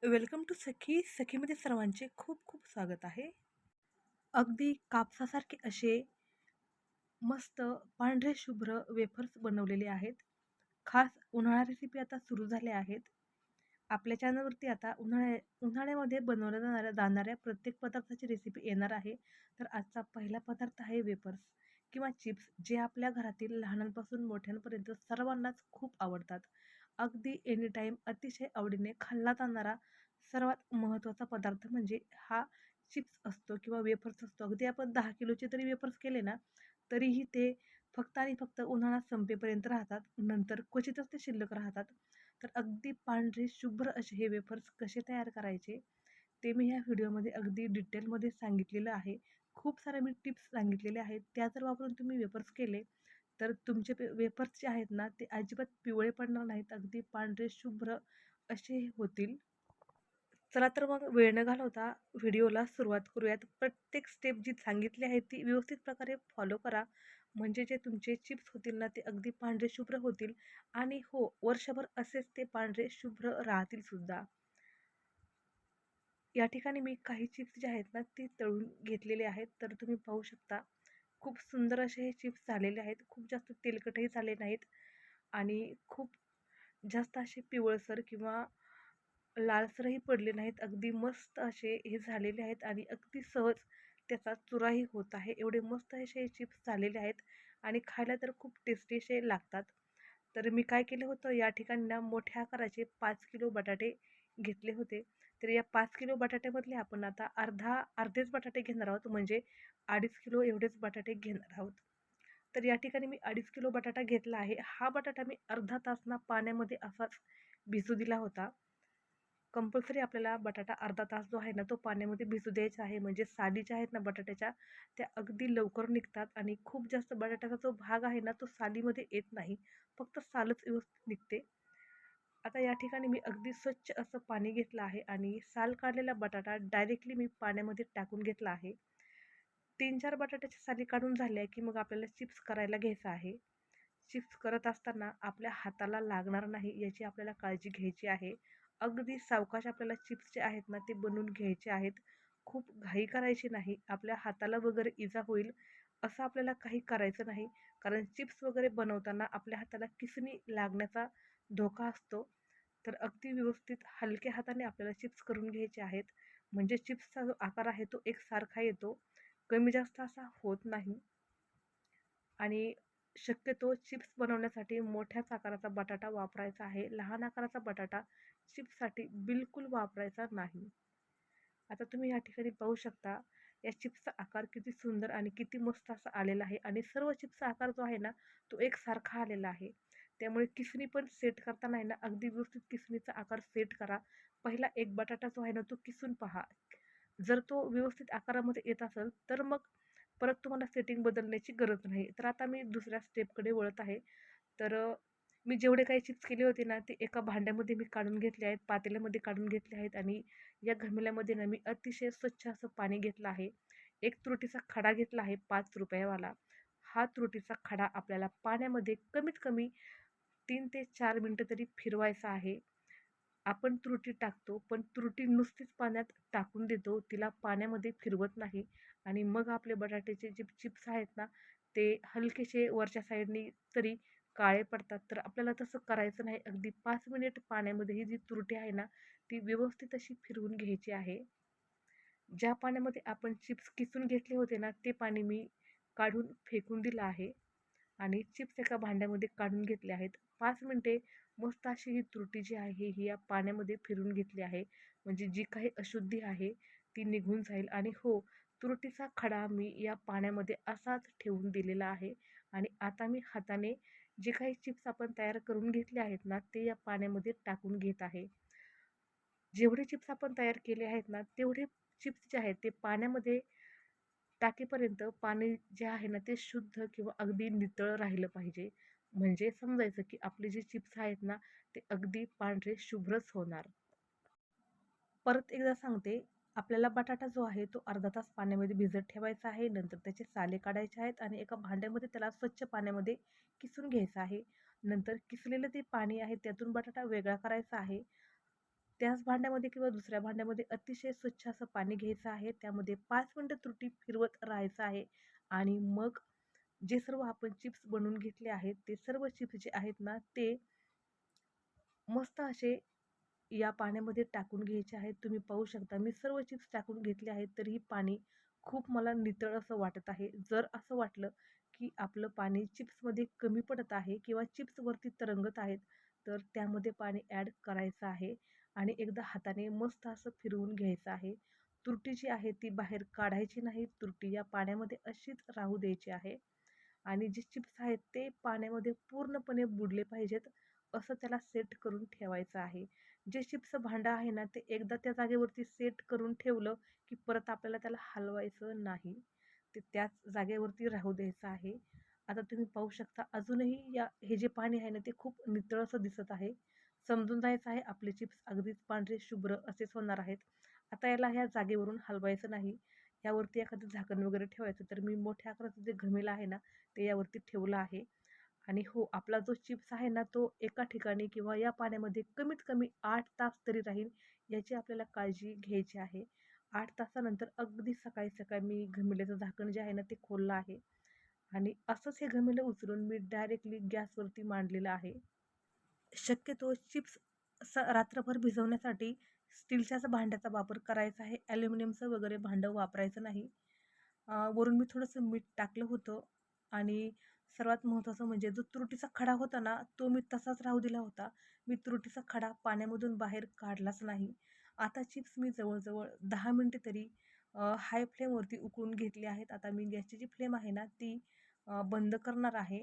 Welcome to सखीमध्ये सर्वांचे खूप खूप स्वागत आहे. अगदी कापसासारखे असे मस्त पांढरे शुभ्र वेफर्स बनवलेले आहेत. खास उन्हाळा रेसिपी आता सुरू झाल्या आहेत. आपल्या चॅनलवरती आता उन्हाळ्यामध्ये बनवल्या जाणाऱ्या प्रत्येक पदार्थाची रेसिपी येणार आहे. तर आजचा पहिला पदार्थ आहे वेफर्स किंवा चिप्स, जे आपल्या घरातील लहानांपासून मोठ्यांपर्यंत सर्वांनाच खूप आवडतात. अगदी एनी टाईम अतिशय आवडीने खाल्ला जाणारा सर्वात महत्त्वाचा पदार्थ म्हणजे हा चिप्स असतो किंवा वेफर्स असतो. अगदी आपण 10 किलोचे जरी वेफर्स केले ना, तरीही ते फक्त आणि फक्त उन्हाळा संपेपर्यंत राहतात. नंतर क्वचितच ते शिल्लक राहतात. तर अगदी पांढरे शुभ्र असे हे वेफर्स कसे तयार करायचे ते मी ह्या व्हिडिओमध्ये अगदी डिटेलमध्ये सांगितलेलं आहे. खूप साऱ्या मी टिप्स सांगितलेल्या आहेत. त्या जर वापरून तुम्ही वेफर्स केले तर तुमचे वेफर्स जे आहेत ना, ते अजिबात पिवळे पडणार नाहीत. अगदी पांढरे शुभ्र असे होतील. चला तर मग वेळ न घालवता व्हिडिओला सुरुवात करूयात. प्रत्येक स्टेप जी सांगितली आहे ती व्यवस्थित प्रकारे फॉलो करा. म्हणजे जे तुमचे चिप्स होतील ना, ते अगदी पांढरे शुभ्र होतील आणि हो, वर्षभर असेच ते पांढरे शुभ्र राहतील सुद्धा. या ठिकाणी मी काही चिप्स जे आहेत ना, ते तळून घेतलेले आहेत. तर तुम्ही पाहू शकता, खूप सुंदर असे हे चिप्स झालेले आहेत. खूप जास्त तेलकटही झाले नाहीत आणि खूप जास्त असे पिवळसर किंवा लालसरही पडले नाहीत. अगदी मस्त असे हे झालेले आहेत आणि अगदी सहज त्याचा चुराही होत आहे. एवढे मस्त असे हे चिप्स झालेले आहेत आणि खायला तर खूप टेस्टी असे लागतात. तर मी काय केलं होतं, या ठिकाणी ना मोठ्या आकाराचे 5 किलो बटाटे घेतले होते. तर या 5 किलो बटाट्यामधले आपण आता अर्धेच बटाटे घेणार आहोत, म्हणजे 2.5 किलो एवढेच बटाटे घेणार आहोत. तर या ठिकाणी मी 2.5 किलो बटाटा घेतला आहे. हा बटाटा मी अर्धा तास ना पाण्यामध्ये असाच भिजू दिला होता. कंपल्सरी आपल्याला बटाटा अर्धा तास जो आहे ना, तो पाण्यामध्ये भिजू द्यायचा आहे. म्हणजे साली ज्या आहेत ना बटाट्याच्या, त्या अगदी लवकर निघतात आणि खूप जास्त बटाट्याचा जो भाग आहे ना, तो सालीमध्ये येत नाही. फक्त सालच व्यवस्थित निघते. आता या ठिकाणी मी अगदी स्वच्छ असं पाणी घेतलं आहे आणि साल काढलेला बटाटा डायरेक्टली मी पाण्यामध्ये टाकून घेतला आहे. 3-4 बटाट्याच्या साली काढून झाल्या की मग आपल्याला चिप्स करायला घ्यायचं आहे. चिप्स करत असताना आपल्या हाताला लागणार नाही याची आपल्याला काळजी घ्यायची आहे. अगदी सावकाश आपल्याला चिप्स जे आहेत ना, ते बनवून घ्यायचे आहेत. खूप घाई करायची नाही. आपल्या हाताला वगैरे इजा होईल असं आपल्याला काही करायचं नाही. कारण चिप्स वगैरे बनवताना आपल्या हाताला किसणी लागण्याचा धोका असतो. तर अगदी व्यवस्थित हलक्या हाताने आपल्याला चिप्स करून घ्यायचे आहेत. म्हणजे चिप्सचा जो आकार आहे तो एकसारखा येतो. कमी जास्त असा होत नाही. आणि शक्यतो चिप्स बनवण्यासाठी मोठ्याच आकाराचा बटाटा वापरायचा आहे. लहान आकाराचा बटाटा चिप्ससाठी बिलकुल वापरायचा नाही. आता तुम्ही या ठिकाणी पाहू शकता, या चिप्सचा आकार किती सुंदर आणि किती मस्त असा आलेला आहे आणि सर्व चिप्सचा आकार जो आहे ना, तो एकसारखा आलेला आहे. त्यामुळे किसणी पण सेट करताना आहे ना, अगदी व्यवस्थित किसणीचा आकार सेट करा. पहिला एक बटाटा जो आहे ना, तो किसून पहा. जर तो व्यवस्थित आकारामध्ये येत असेल, तर मग परत तुम्हाला सेटिंग बदलण्याची गरज नाही. तर आता मी दुसऱ्या स्टेपकडे वळत आहे. तर मी जेवढे काही चिप्स केले होते ना, ते एका भांड्यामध्ये मी काढून घेतले आहेत, पातेल्यामध्ये काढून घेतले आहेत आणि या घमिल्यामध्ये ना मी अतिशय स्वच्छ असं पाणी घेतलं आहे. एक तुरटीचा खडा घेतला आहे ₹5 वाला. हा तुरटीचा खडा आपल्याला पाण्यामध्ये कमीत कमी 3 ते 4 मिनिटं तरी फिरवायचा आहे. आपण तुरटी टाकतो, पण तुरटी नुसतीच पाण्यात टाकून देतो, तिला पाण्यामध्ये फिरवत नाही आणि मग आपले बटाट्याचे जे चिप्स आहेत ना, ते हलकेसे वरच्या साईडनी तरी काळे पडतात. तर आपल्याला तसं करायचं नाही. अगदी 5 मिनिट पाण्यामध्ये ही जी तुरटी आहे ना, ती व्यवस्थित अशी फिरवून घ्यायची आहे. ज्या पाण्यामध्ये आपण चिप्स किसून घेतले होते ना, ते पाणी मी काढून फेकून दिलं आहे आणि चिप्स एका भांड्यामध्ये काढून घेतले आहेत. 5 मिनिटे मस्त अशी ही तुरटी जी आहे, ही या पाण्यामध्ये फिरून घेतली आहे. म्हणजे जी काही अशुद्धी आहे, ती निघून जाईल आणि हो, तुरटीचा खडा मी या पाण्यामध्ये असाच ठेवून दिलेला आहे आणि आता मी हाताने जे काही चिप्स आपण तयार करून घेतले आहेत ना, ते या पाण्यामध्ये टाकून घेत आहे. जेवढे चिप्स आपण तयार केले आहेत ना, तेवढे चिप्स जे आहेत ते पाण्यामध्ये टाकीपर्यंत पाणी जे आहे ना, ते शुद्ध किंवा अगदी नितळ राहिलं पाहिजे. म्हणजे समजायचं की आपले जे चिप्स आहेत ना, ते अगदी पांढरे शुभ्रच होणार. परत एकदा सांगते, आपल्याला बटाटा जो आहे तो अर्धा तास पाण्यामध्ये भिजत ठेवायचा आहे. नंतर त्याचे साले काढायचे आहेत आणि एका भांड्यामध्ये त्याला स्वच्छ पाण्यामध्ये किसून घ्यायचं आहे. नंतर किसलेलं ते पाणी आहे त्यातून बटाटा वेगळा करायचा आहे. त्याच भांड्यामध्ये किंवा दुसऱ्या भांड्यामध्ये अतिशय स्वच्छ असं पाणी घ्यायचं आहे. त्यामध्ये 5 मिनिटं तुरटी फिरवत राहायचं आहे आणि मग जे सर्व आपण चिप्स बनवून घेतले आहेत, ते सर्व चिप्स जे आहेत ना, ते मस्त असे या पाण्यामध्ये टाकून घ्यायचे आहेत. तुम्ही पाहू शकता मी सर्व चिप्स टाकून घेतले आहेत, तरीही पाणी खूप मला नितळ असं वाटत आहे. जर असं वाटलं, की आपलं पाणी चिप्समध्ये कमी पडत आहे किंवा चिप्स वरती तरंगत आहेत, तर त्यामध्ये पाणी ॲड करायचं आहे आणि एकदा हाताने मस्त असं फिरवून घ्यायचं आहे. तुरटी जी आहे ती बाहेर काढायची नाही. तुरटी या पाण्यामध्ये अशीच राहू द्यायची आहे. आणि जे चिप्स आहेत ते पाण्यामध्ये पूर्णपणे बुडले पाहिजेत, असं त्याला सेट करून ठेवायचं आहे. जे चिप्सचं भांडं आहे ना, ते एकदा त्या जागेवरती सेट करून ठेवलं, की परत आपल्याला त्याला हलवायचं नाही. ते त्याच जागेवरती राहू द्यायचं आहे. आता तुम्ही पाहू शकता अजूनही हे जे पाणी आहे ना, ते खूप नितळ असं दिसत आहे. समजून जायचं आहे आपले चिप्स अगदीच पांढरे शुभ्र असेच होणार आहेत. आता याला ह्या जागेवरून हलवायचं नाही. यावरती एखादं झाकण वगैरे ठेवायचं. तर मी मोठ्या आकाराचं जे घमेलं आहे ना, ते यावरती ठेवलं आहे. आणि हो, आपला जो चिप्स आहे ना, तो एका ठिकाणी किंवा या पाण्यामध्ये कमीत कमी 8 तास तरी राहील, याची आपल्याला काळजी घ्यायची आहे. 8 तासानंतर अगदी सकाळी-सकाळी मी घमिल्याचं झाकण जे आहे ना, ते खोललं आहे आणि असंच हे घमेलं उचलून मी डायरेक्टली गॅसवरती मांडलेलं आहे. शक्यतो चिप्स रात्रभर भिजवण्यासाठी स्टीलच्याच भांड्याचा वापर करायचा आहे. ॲल्युमिनियमचं वगैरे भांडं वापरायचं नाही. वरून मी थोडंसं मीठ टाकलं होतं आणि सर्वात महत्त्वाचं म्हणजे जो तुरटीचा खडा होता ना, तो मी तसाच राहू दिला होता. मी तुरटीचा खडा पाण्यामधून बाहेर काढलाच नाही. आता चिप्स मी जवळ-जवळ 10 मिनिटे तरी हाय फ्लेमवरती उकळून घेतले आहेत. आता मी गॅसची जी फ्लेम आहे ना, ती बंद करणार आहे.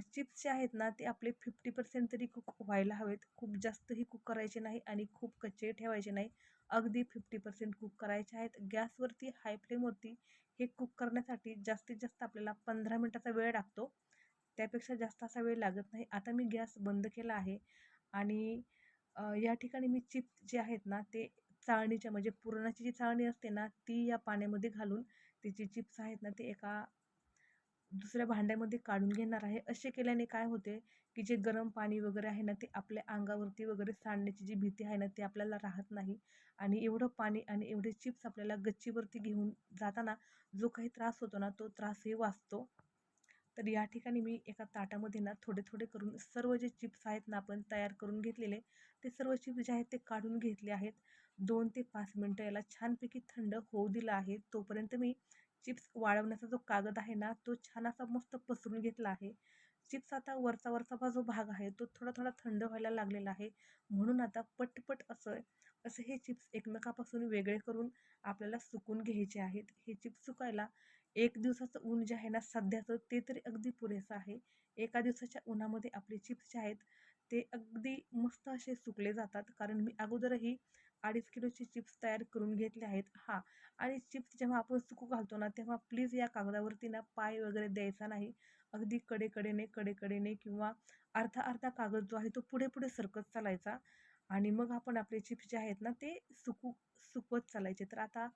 चिप्स जे आहेत ना, ते आपले 50% तरी कुक व्हायला हवेत. खूप जास्तही कुक करायचे नाही आणि खूप कच्चे ठेवायचे नाही. अगदी 50% कुक करायचे आहेत. गॅसवरती हाय फ्लेमवरती हे कुक करण्यासाठी जास्तीत जास्त आपल्याला 15 मिनिटाचा वेळ लागतो. त्यापेक्षा जास्त असा वेळ लागत नाही. आता मी गॅस बंद केला आहे आणि या ठिकाणी मी चिप्स जे आहेत ना, ते चाळणीच्या म्हणजे पुरणाची जी चाळणी असते ना, ती या पाण्यामध्ये घालून ते जे चिप्स आहेत ना, ते एका दुसऱ्या भांड्यामध्ये काढून घेणार आहे. असे केल्याने काय होते, की जे गरम पाणी वगैरे आहे ना, ते आपल्या अंगावरती वगैरे सांडण्याची जी भीती आहे ना, ती आपल्याला राहत नाही आणि एवढं पाणी आणि एवढे चिप्स आपल्याला गच्चीवरती घेऊन जाताना जो काही त्रास होतो ना, तो त्रासही वाचतो. तर या ठिकाणी मी एका ताटामध्ये ना थोडे-थोडे करून सर्व जे चिप्स आहेत ना, आपण तयार करून घेतलेले, ते सर्व चिप्स जे आहेत ते काढून घेतले आहेत. 2 ते 5 मिनिटं याला छानपैकी थंड होऊ दिलं आहे. तोपर्यंत मी चिप्स वाळवण्याचा जो कागद आहे ना, तो छान असा मस्त पसरून घेतला आहे. चिप्स आता वरचा जो भाग आहे, तो थोडा-थोडा थंड व्हायला लागलेला आहे. म्हणून आता पटपट असं असे हे चिप्स एकमेकापासून वेगळे करून आपल्याला सुकून घ्यायचे आहेत. हे चिप्स सुकायला 1 दिवसाचं ऊन जे आहे ना सध्याचं, ते तरी अगदी पुरेसं आहे. एका दिवसाच्या उन्हामध्ये आपले चिप्स जे आहेत, ते अगदी मस्त असे सुकले जातात. कारण मी अगोदरही 2.5 किलोचे चिप्स तयार करून घेतले आहेत. हां, आणि चिप्स जेव्हा आपण सुकू घालतो ना, तेव्हा प्लीज या कागदावरती ना पाय वगैरे द्यायचा नाही. अगदी कडेकडेने किंवा अर्धा-अर्धा कागद जो आहे तो पुढे-पुढे सरकत चालायचा आणि मग आपण आपले चिप्स जे आहेत ना, ते सुकवत चालायचे. तर आता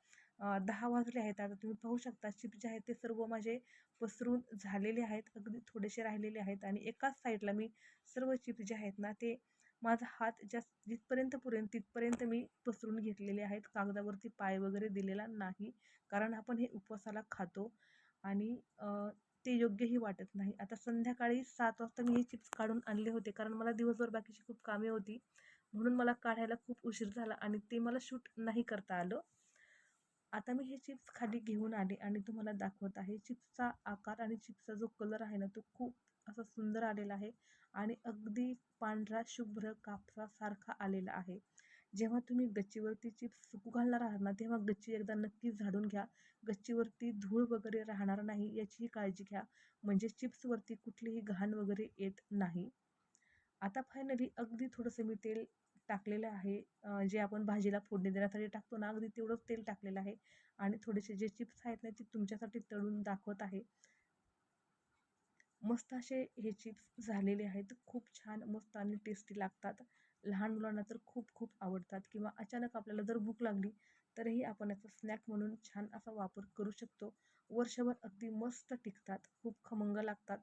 10 वाजले आहेत. आता तुम्ही पाहू शकता चिप्स जे आहेत ते सर्व माझे पसरून झालेले आहेत. अगदी थोडेसे राहिलेले आहेत आणि एकाच साईडला मी सर्व चिप्स जे आहेत ना, ते माझा हात जिथपर्यंत पुरेल तिथपर्यंत मी पसरून घेतलेले आहेत. कागदावरती पाय वगैरे दिलेला नाही. कारण आपण हे उपवासाला खातो आणि ते योग्यही वाटत नाही. आता संध्याकाळी 7 वाजता मी हे चिप्स काढून आणले होते. कारण मला दिवसभर बाकीची खूप कामे होती. म्हणून मला काढायला खूप उशीर झाला आणि ते मला शूट नाही करता आलं. आता मी हे चिप्स खाली घेऊन आले आणि तुम्हाला दाखवत आहे. चिप्सचा आकार आणि चिप्सचा जो कलर आहे ना, तो खूप असा सुंदर आलेला आहे आणि अगदी पांढरा शुभ्र कापसासारखा आलेला आहे. जेव्हा तुम्ही गच्चीवरती चिप्स सुकू घालणार आहात ना, तेव्हा गच्ची एकदा नक्की झाडून घ्या. गच्चीवरती धूळ वगैरे राहणार नाही याचीही काळजी घ्या. म्हणजे चिप्सवरती कुठलीही घाण वगैरे येत नाही. आता फायनली अगदी थोडंसं मी तेल टाकलेलं आहे. जे आपण भाजीला फोडणी देण्यासाठी टाकतो ना, अगदी तेवढंच तेल टाकलेलं आहे आणि थोडेसे जे चिप्स आहेत ना, ते तुमच्यासाठी तळून दाखवत आहे. मस्त असे हे चिप्स झालेले आहेत. खूप छान, मस्त आणि टेस्टी लागतात. लहान मुलांना तर खूप खूप आवडतात किंवा अचानक आपल्याला जर भूक लागली, तरीही आपण याचा स्नॅक म्हणून छान असा वापर करू शकतो. वर्षभर अगदी मस्त टिकतात. खूप खमंग लागतात.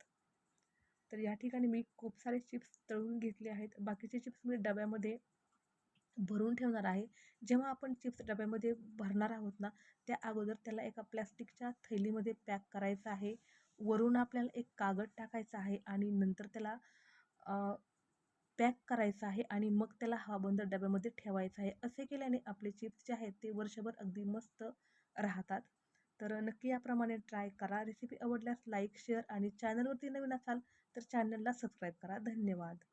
तर या ठिकाणी मी खूप सारे चिप्स तळून घेतले आहेत. बाकीचे चिप्स मी डब्यामध्ये भरून ठेवणार आहे. जेव्हा आपण चिप्स डब्यामध्ये भरणार आहोत ना, त्या अगोदर त्याला एका प्लास्टिकच्या थैलीमध्ये पॅक करायचं आहे. वरून आपल्याला एक कागद टाकायचा आहे आणि नंतर त्याला पॅक करायचं आहे आणि मग त्याला हवाबंद डब्यामध्ये ठेवायचं आहे. असे केल्याने आपले चिप्स जे आहेत ते वर्षभर अगदी मस्त राहतात. तर नक्की याप्रमाणे ट्राय करा. रेसिपी आवडल्यास लाईक, शेअर आणि चॅनलवरती नवीन असाल तर चॅनलला सबस्क्राईब करा. धन्यवाद.